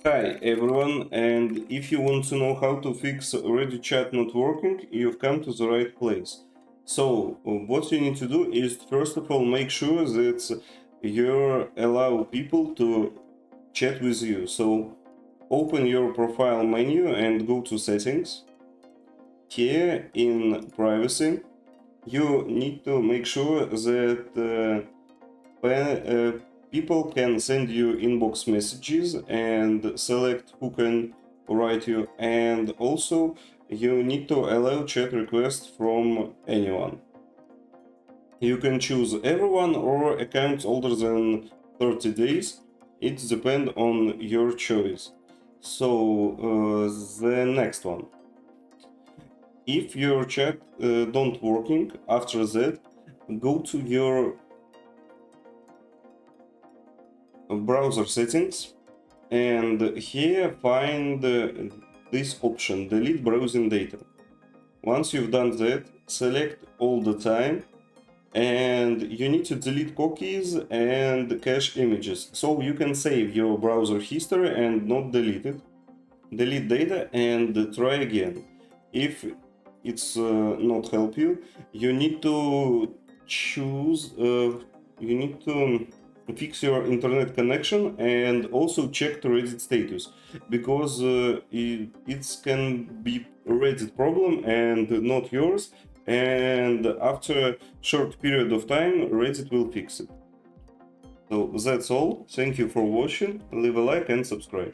Hi everyone, and if you want to know how to fix Reddit chat not working, you've come to the right place. So, what you need to do is first of all make sure that you allow people to chat with you. So, open your profile menu and go to settings. Here in privacy, you need to make sure that people can send you inbox messages and select who can write you, and also you need to allow chat requests from anyone. You can choose everyone or accounts older than 30 days. It depends on your choice. So the next one, if your chat don't working, after that go to your browser settings, and here find this option, delete browsing data. Once you've done that, select all the time, and you need to delete cookies and cache images, so you can save your browser history and not delete it. Delete data and try again. If it's not help you, you need to choose you need to fix your internet connection and also check the Reddit status, because it can be Reddit problem and not yours, and after a short period of time Reddit will fix it. So that's all. Thank you for watching. Leave a like and subscribe.